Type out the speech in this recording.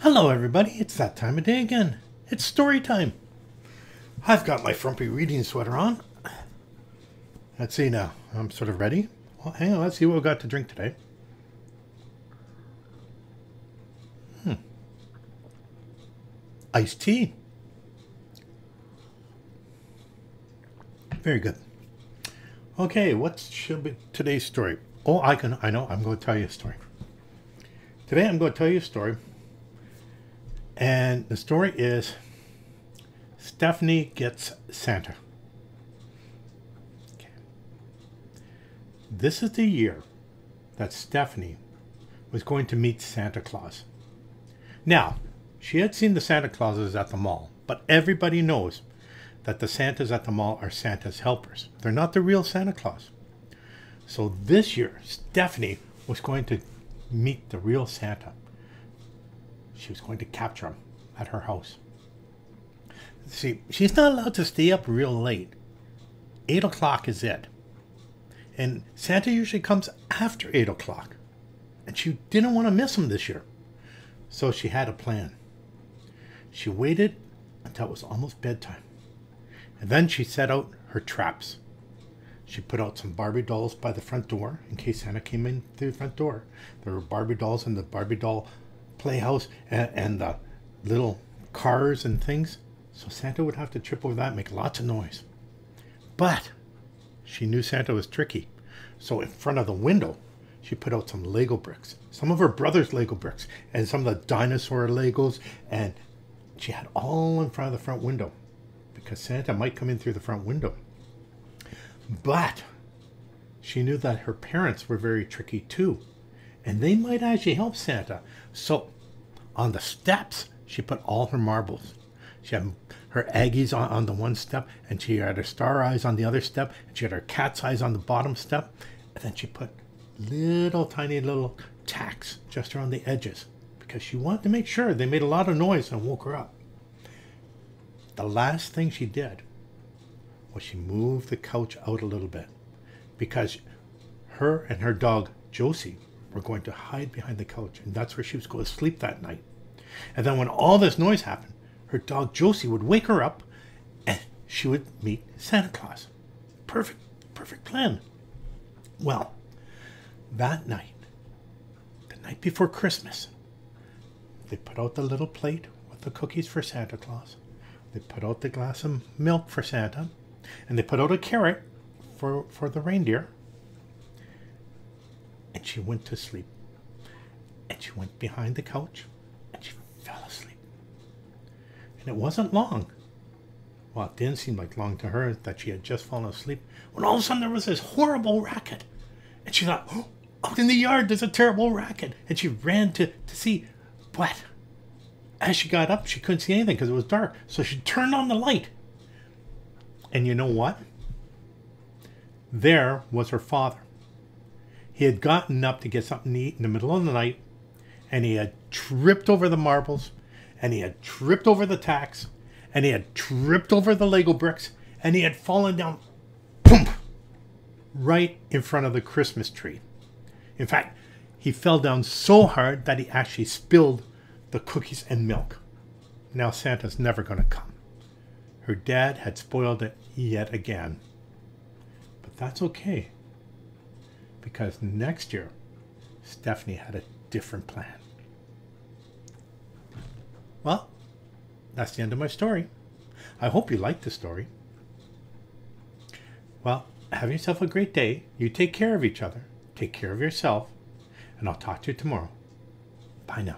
Hello everybody, it's that time of day again. It's story time. I've got my frumpy reading sweater on. Let's see now, I'm sort of ready. Well, hang on, let's see what we've got to drink today. Iced tea. Very good. Okay, what should be today's story? Oh, I know, I'm going to tell you a story. Today I'm going to tell you a story. And the story is Stephanie Gets Santa. Okay. This is the year that Stephanie was going to meet Santa Claus. Now, she had seen the Santa Clauses at the mall, but everybody knows that the Santas at the mall are Santa's helpers. They're not the real Santa Claus. So this year, Stephanie was going to meet the real Santa. She was going to capture him at her house. See, she's not allowed to stay up real late. 8 o'clock is it. And Santa usually comes after 8 o'clock. And she didn't want to miss him this year. So she had a plan. She waited until it was almost bedtime. And then she set out her traps. She put out some Barbie dolls by the front door in case Santa came in through the front door. There were Barbie dolls in the Barbie doll playhouse and the little cars and things. So Santa would have to trip over that and make lots of noise. But she knew Santa was tricky. So in front of the window, she put out some Lego bricks. Some of her brother's Lego bricks and some of the dinosaur Legos. And she had all in front of the front window because Santa might come in through the front window. But she knew that her parents were very tricky too. And they might actually help Santa. So on the steps, she put all her marbles. She had her Aggies on the one step, and she had her star eyes on the other step, and she had her cat's eyes on the bottom step. And then she put tiny little tacks just around the edges because she wanted to make sure they made a lot of noise and woke her up. The last thing she did was she moved the couch out a little bit because her and her dog Josie were going to hide behind the couch, and that's where she was going to sleep that night. And then when all this noise happened, her dog Josie would wake her up and she would meet Santa Claus. Perfect plan. Well, that night, the night before Christmas, they put out the little plate with the cookies for Santa Claus. They put out the glass of milk for Santa, and they put out a carrot for the reindeer. And she went to sleep. And she went behind the couch and she fell asleep. And it wasn't long. Well, it didn't seem like long to her that she had just fallen asleep when all of a sudden there was this horrible racket. And she thought, oh, out in the yard there's a terrible racket. And she ran to see. But as she got up, she couldn't see anything because it was dark. So she turned on the light. And you know what? There was her father. He had gotten up to get something to eat in the middle of the night, and he had tripped over the marbles, and he had tripped over the tacks, and he had tripped over the Lego bricks, and he had fallen down, boom, right in front of the Christmas tree. In fact, he fell down so hard that he actually spilled the cookies and milk. Now Santa's never going to come. Her dad had spoiled it yet again. But that's okay. Because next year, Stephanie had a different plan. Well, that's the end of my story. I hope you liked the story. Well, have yourself a great day. You take care of each other. Take care of yourself. And I'll talk to you tomorrow. Bye now.